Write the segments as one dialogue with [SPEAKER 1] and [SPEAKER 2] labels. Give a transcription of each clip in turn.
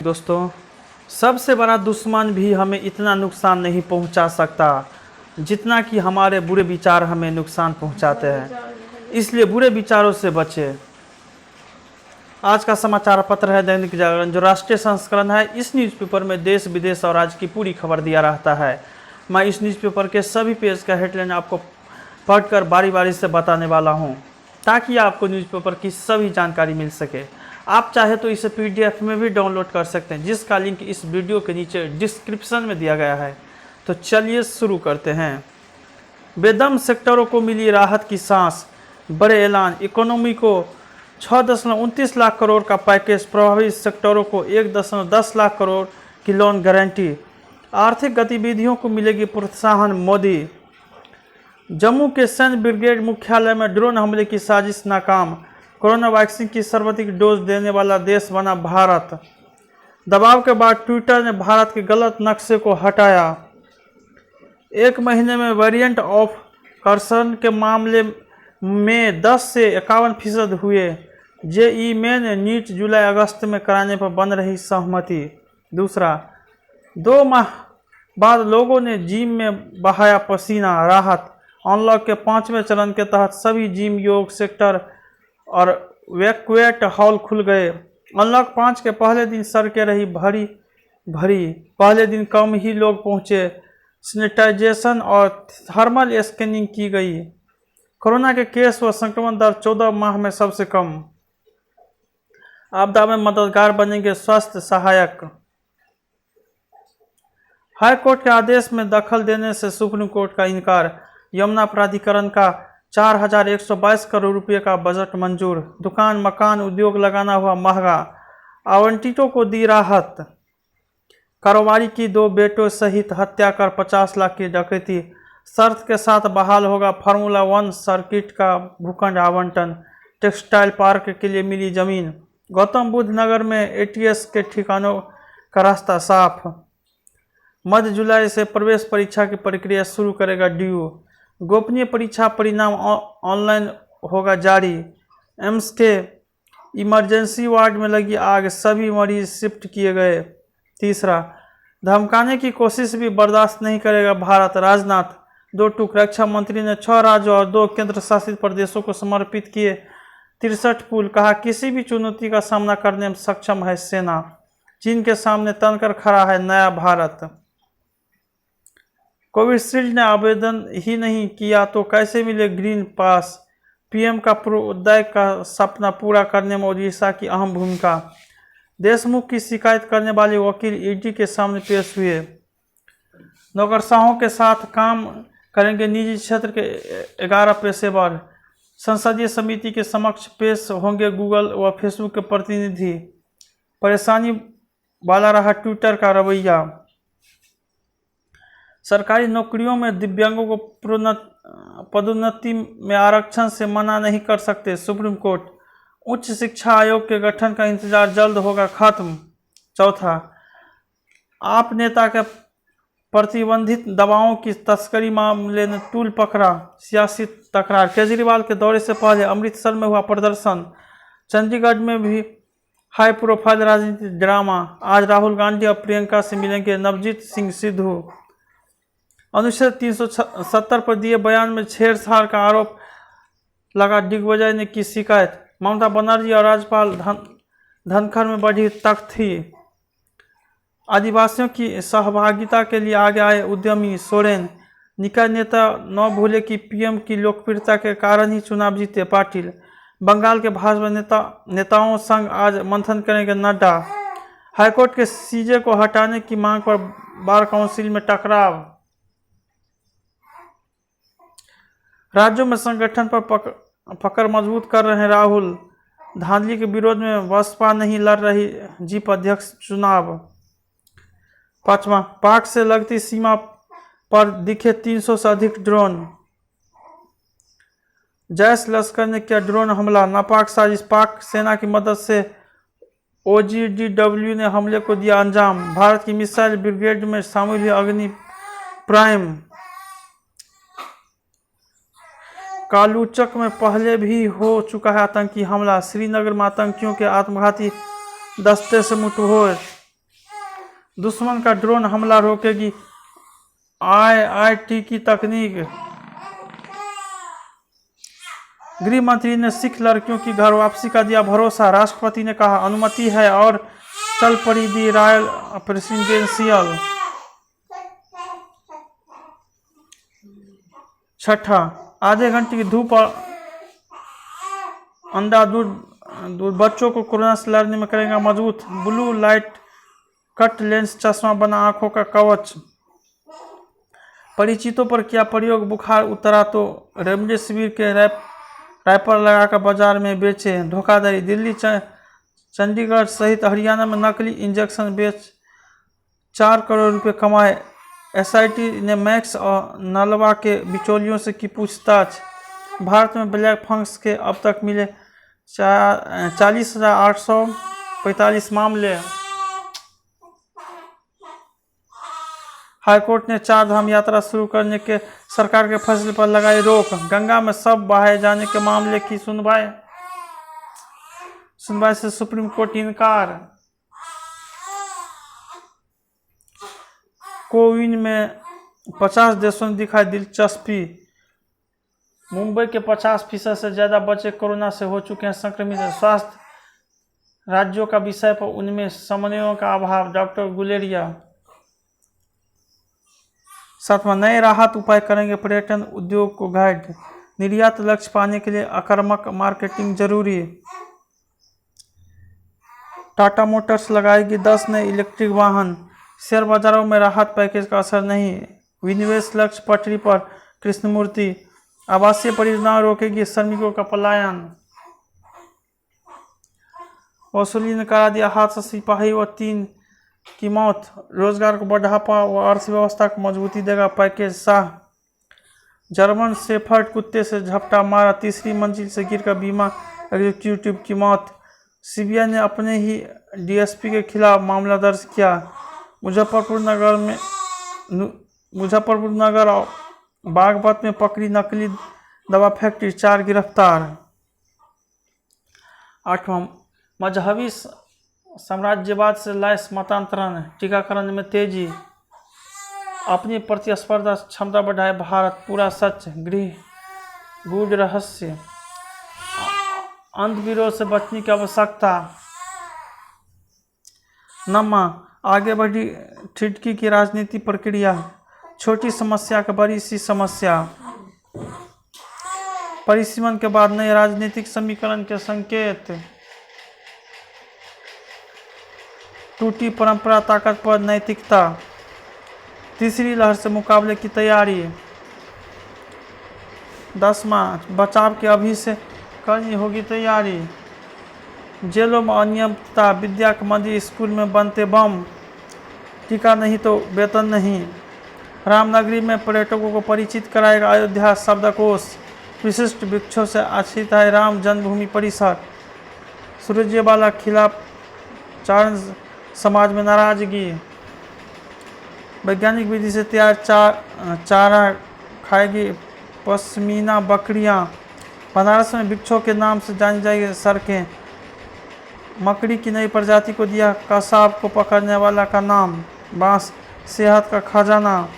[SPEAKER 1] दोस्तों, सबसे बड़ा दुश्मन भी हमें इतना नुकसान नहीं पहुंचा सकता जितना कि हमारे बुरे विचार हमें नुकसान पहुंचाते हैं। इसलिए बुरे विचारों से बचें। आज का समाचार पत्र है दैनिक जागरण, जो राष्ट्रीय संस्करण है। इस न्यूज़पेपर में देश विदेश और राज्य की पूरी खबर दिया रहता है। मैं इस न्यूज़पेपर के सभी पेज का हेडलाइन आपको पढ़कर बारी बारी से बताने वाला हूं, ताकि आपको न्यूज़पेपर की सभी जानकारी मिल सके। आप चाहे तो इसे PDF में भी डाउनलोड कर सकते हैं, जिसका लिंक इस वीडियो के नीचे डिस्क्रिप्शन में दिया गया है। तो चलिए शुरू करते हैं। बेदम सेक्टरों को मिली राहत की सांस, बड़े ऐलान। इकोनॉमी को 6.29 लाख करोड़ का पैकेज, प्रभावित सेक्टरों को 1.10 लाख करोड़ की लोन गारंटी। आर्थिक गतिविधियों को मिलेगी प्रोत्साहन, मोदी। जम्मू के सैन्य ब्रिगेड मुख्यालय में ड्रोन हमले की साजिश नाकाम। कोरोना वैक्सीन की सर्वाधिक डोज देने वाला देश बना भारत। दबाव के बाद ट्विटर ने भारत के गलत नक्शे को हटाया। एक महीने में वेरिएंट ऑफ कंसर्न के मामले में 10 से 51% हुए। JEE मेन, नीट जुलाई अगस्त में कराने पर बन रही सहमति। दूसरा, 2 माह बाद लोगों ने जिम में बहाया पसीना, राहत। अनलॉक के 5वें चरण के तहत सभी जिम, योग सेक्टर और वैक्यूएट हॉल खुल गए। अनलॉक 5 के पहले दिन सड़कें रही भरी। पहले दिन कम ही लोग पहुंचे। सैनिटाइजेशन और थर्मल स्कैनिंग की गई। कोरोना के केस व संक्रमण दर 14 माह में सबसे कम। आपदा में मददगार बनेंगे स्वास्थ्य सहायक। हाई कोर्ट के आदेश में दखल देने से सुप्रीम कोर्ट का इनकार। यमुना प्राधिकरण का 4,122 करोड़ रुपए का बजट मंजूर। दुकान, मकान, उद्योग लगाना हुआ महंगा। आवंटितों को दी राहत। कारोबारी की 2 बेटों सहित हत्या कर 50 लाख की डकैती। शर्त के साथ बहाल होगा फार्मूला 1 सर्किट का भूखंड आवंटन। टेक्सटाइल पार्क के लिए मिली जमीन। गौतम बुद्ध नगर में ATS के ठिकानों का रास्ता साफ। मध्य जुलाई से प्रवेश परीक्षा की प्रक्रिया शुरू करेगा DU। गोपनीय परीक्षा परिणाम ऑनलाइन होगा जारी। एम्स के इमरजेंसी वार्ड में लगी आग, सभी मरीज शिफ्ट किए गए। तीसरा, धमकाने की कोशिश भी बर्दाश्त नहीं करेगा भारत, राजनाथ। 2 टूक। रक्षा मंत्री ने 6 राज्यों और 2 केंद्र शासित प्रदेशों को समर्पित किए 63 पुल। कहा, किसी भी चुनौती का सामना करने में सक्षम है सेना। चीन के सामने तनकर खड़ा है नया भारत। कोविशील्ड ने आवेदन ही नहीं किया तो कैसे मिले ग्रीन पास। PM का पूर्वोदय का सपना पूरा करने में ओडिशा की अहम भूमिका। देशमुख की शिकायत करने वाले वकील ED के सामने पेश हुए। नौकरशाहों के साथ काम करेंगे निजी क्षेत्र के 11 पेशेवर। संसदीय समिति के समक्ष पेश होंगे गूगल व फेसबुक के प्रतिनिधि। परेशानी वाला रहा ट्विटर का रवैया। सरकारी नौकरियों में दिव्यांगों को पदोन्नति में आरक्षण से मना नहीं कर सकते सुप्रीम कोर्ट। उच्च शिक्षा आयोग के गठन का इंतजार जल्द होगा खत्म। चौथा, आप नेता के प्रतिबंधित दवाओं की तस्करी मामले ने तूल पकड़ा, सियासी तकरार। केजरीवाल के दौरे से पहले अमृतसर में हुआ प्रदर्शन। चंडीगढ़ में भी हाई प्रोफाइल राजनीतिक ड्रामा। आज राहुल गांधी और प्रियंका से मिलेंगे नवजीत सिंह सिद्धू। अनुच्छेद 370 पर दिए बयान में छेड़छाड़ का आरोप लगा, दिग्विजय ने की शिकायत। ममता बनर्जी और राज्यपाल धनखड़ में बढ़ी तख्ती। आदिवासियों की सहभागिता के लिए आगे आए उद्यमी सोरेन। निकाय नेता न भूले कि PM की लोकप्रियता के कारण ही चुनाव जीते पाटिल। बंगाल के भाजपा नेताओं संग आज मंथन करेंगे नड्डा। हाईकोर्ट के CJ को हटाने की मांग पर बार काउंसिल में टकराव। राज्यों में संगठन पर पकड़ मजबूत कर रहे हैं राहुल। धांधली के विरोध में बसपा नहीं लड़ रही जीप अध्यक्ष चुनाव। पांचवा, पाक से लगती सीमा पर दिखे 300 से अधिक ड्रोन। जैश लश्कर ने किया ड्रोन हमला, नापाक साजिश। पाक सेना की मदद से OGDW ने हमले को दिया अंजाम। भारत की मिसाइल ब्रिगेड में शामिल हुई अग्नि प्राइम। कालूचक में पहले भी हो चुका है आतंकी हमला। श्रीनगर में आतंकियों के आत्मघाती दस्ते से मुठभेड़। दुश्मन का ड्रोन हमला रोकेगी IIT की तकनीक। गृह मंत्री ने सिख लड़कियों की घर वापसी का दिया भरोसा। राष्ट्रपति ने कहा अनुमति है और चल पड़ी दी रॉयल प्रेसिडेंशियल। छठा, आधे घंटे की धूप और अंडा दूध बच्चों को कोरोना से लड़ने में करेगा मजबूत। ब्लू लाइट कट लेंस चश्मा बना आंखों का कवच। परिचितों पर किया प्रयोग, बुखार उतरा तो रेमडेसिविर के रैपर लगाकर बाजार में बेचे। धोखाधड़ी, दिल्ली चंडीगढ़ सहित हरियाणा में नकली इंजेक्शन बेच 4 करोड़ रुपए कमाए। SIT ने मैक्स और नलवा के बिचौलियों से की पूछताछ। भारत में ब्लैक फंगस के अब तक मिले 40,845 मामले। हाईकोर्ट ने 4 धाम यात्रा शुरू करने के सरकार के फैसले पर लगाई रोक। गंगा में शव बहाए जाने के मामले की सुनवाई से सुप्रीम कोर्ट इनकार। कोविन में 50 देशों ने दिखाई दिलचस्पी। मुंबई के 50% से ज्यादा बच्चे कोरोना से हो चुके हैं संक्रमित। स्वास्थ्य राज्यों का विषय पर उनमें समन्वयों का अभाव। डॉक्टर गुलेरिया। 7वां, नए राहत उपाय करेंगे पर्यटन उद्योग को गाइड। निर्यात लक्ष्य पाने के लिए आक्रामक मार्केटिंग जरूरी। टाटा मोटर्स लगाएगी 10 नए इलेक्ट्रिक वाहन। शेयर बाजारों में राहत पैकेज का असर नहीं। विनिवेश लक्ष्य पटरी पर। कृष्णमूर्ति। आवासीय परियोजना रोकेगी श्रमिकों का पलायन। वसूली ने करा दिया हादसा, सिपाही व 3 की मौत। रोजगार को बढ़ावा व अर्थव्यवस्था को मजबूती देगा पैकेज। शाह। जर्मन शेफर्ड कुत्ते से झपटा मारा, 3री मंजिल से गिरकर बीमा एग्जीक्यूटिव की मौत। CBI ने अपने ही DSP के खिलाफ मामला दर्ज किया। मुजफ्फरपुर नगर और बागपत में पकड़ी नकली दवा फैक्ट्री, 4 गिरफ्तार। 8वां, मजहबी साम्राज्यवाद से लैस मतांतरण, टीकाकरण में तेजी। अपनी प्रतिस्पर्धा क्षमता बढ़ाए भारत, पूरा सच। गूढ़ रहस्य। अंधविरोध से बचने की आवश्यकता। 9वां, आगे बढ़ी ठिठकी की राजनीति प्रक्रिया। छोटी समस्या का बड़ी सी समस्या। परिसीमन के बाद नए राजनीतिक समीकरण के संकेत। टूटी परंपरा, ताकत पर नैतिकता। तीसरी लहर से मुकाबले की तैयारी। 10वां, बचाव के अभी से करनी होगी तैयारी। जेलों में अनियमितता, विद्या के मंदिर स्कूल में बनते बम। टीका नहीं तो वेतन नहीं। रामनगरी में पर्यटकों को परिचित कराएगा अयोध्या शब्दकोश। विशिष्ट वृक्षों से आच्छादित है राम जन्मभूमि परिसर। सुरजेवाला खिलाफ चारण समाज में नाराजगी। वैज्ञानिक विधि से तैयार चारा खाएगी पश्मीना बकरियां। बनारस में वृक्षों के नाम से जानी जाएगी सड़कें। मकड़ी की नई प्रजाति को दिया कसाब को पकड़ने वाला का नाम। बांस सेहत का खजाना।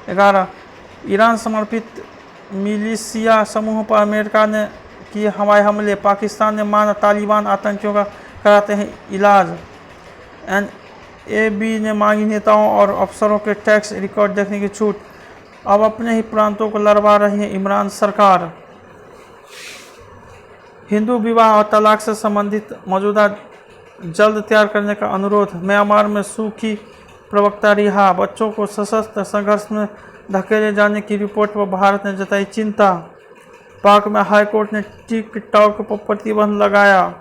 [SPEAKER 1] 11, ईरान समर्पित मिलिशिया समूह पर अमेरिका ने किए हवाई हमले। पाकिस्तान ने माना तालिबान आतंकियों का कराते हैं इलाज। NAB ने मांगी नेताओं और अफसरों के टैक्स रिकॉर्ड देखने की छूट। अब अपने ही प्रांतों को लड़वा रही है इमरान सरकार। हिंदू विवाह और तलाक से संबंधित मौजूदा जल्द तैयार करने का अनुरोध। म्यांमार में सूखी प्रवक्ता रिहा। बच्चों को सशस्त्र संघर्ष में धकेले जाने की रिपोर्ट पर भारत ने जताई चिंता। पाक में हाईकोर्ट ने टिकटॉक पर प्रतिबंध लगाया।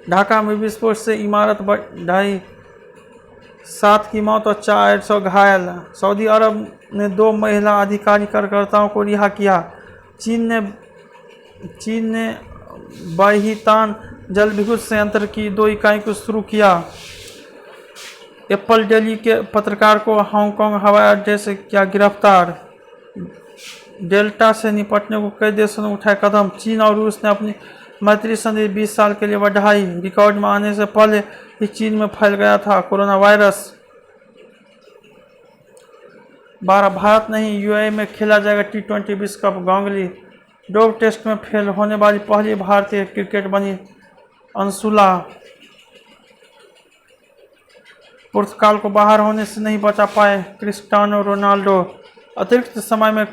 [SPEAKER 1] ढाका में विस्फोट से इमारत ढही, 7 की मौत और 400 घायल। सऊदी अरब ने 2 महिला अधिकारी कार्यकर्ताओं को रिहा किया। चीन ने बाहितान जल विद्युत संयंत्र की 2 इकाई को शुरू किया। एप्पल दिल्ली के पत्रकार को हांगकांग हवाई अड्डे से किया गिरफ्तार। डेल्टा से निपटने को कई देशों ने उठाए कदम। चीन और रूस ने अपनी मैत्री संधि 20 साल के लिए बढ़ाई। रिकॉर्ड में आने से पहले ही चीन में फैल गया था कोरोना वायरस। 12 भारत नहीं, यूएई में खेला जाएगा T20 विश्व कप। गांगुली डोप टेस्ट में फेल होने वाली पहली भारतीय क्रिकेट बनी अंशुला। पुर्तगाल को बाहर होने से नहीं बचा पाए क्रिस्टियानो रोनाल्डो। अतिरिक्त समय में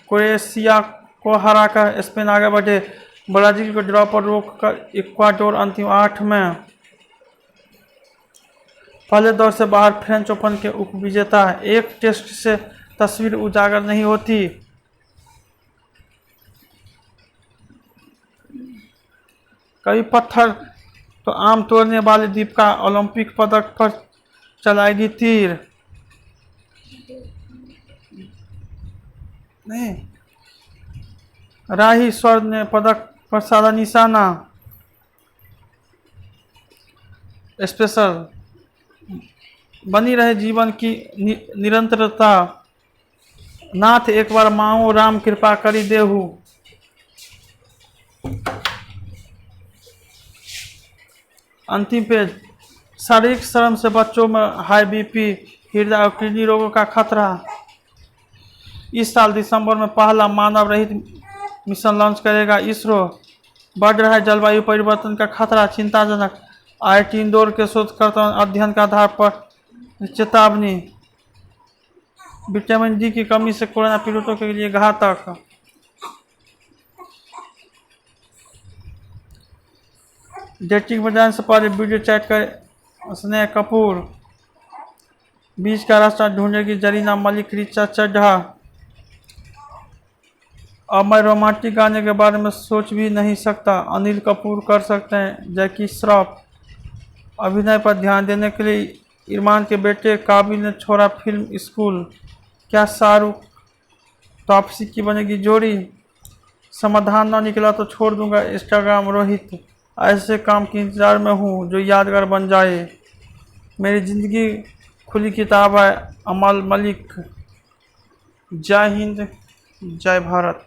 [SPEAKER 1] क्रोएशिया को हराकर स्पेन आगे बढ़े। ब्राजील को ड्रॉ पर रोककर इक्वाडोर अंतिम 8 में। पहले दौर से बाहर फ्रेंच ओपन के उपविजेता। एक टेस्ट से तस्वीर उजागर नहीं होती। कभी पत्थर तो आम तोड़ने वाली दीपिका ओलंपिक पदक पर चलाएगी तीर। नहीं, राही स्वर्ण ने पदक पर साधा निशाना। स्पेशल बनी रहे जीवन की निरंतरता। नाथ एक बार मांगो राम कृपा करी देहु। अंतिम पेज। शारीरिक श्रम से बच्चों में हाई बीपी, हृदय और किडनी रोगों का खतरा। इस साल दिसंबर में पहला मानव रहित मिशन लॉन्च करेगा इसरो। बढ़ रहा है जलवायु परिवर्तन का खतरा, चिंताजनक। IIT इंदौर के शोधकर्ताओं अध्ययन के आधार पर चेतावनी। विटामिन डी की कमी से कोरोना पीड़ितों के लिए घातक। डेटिंग में जाने से पहले वीडियो चैट कर स्नेहा कपूर। बीच का रास्ता ढूंढेगी जरीना मलिक, रिचा चड्ढा। अब मैं रोमांटिक गाने के बारे में सोच भी नहीं सकता। अनिल कपूर कर सकते हैं जैकी श्रॉफ। अभिनय पर ध्यान देने के लिए इरमान के बेटे काबिल ने छोड़ा फिल्म स्कूल। क्या शाहरुख तापसी की बनेगी जोड़ी? समाधान ना निकला तो छोड़ दूंगा इंस्टाग्राम रोहित। ऐसे काम के इंतजार में हूँ जो यादगार बन जाए। मेरी ज़िंदगी खुली किताब है अमल मलिक। जय हिंद, जय भारत।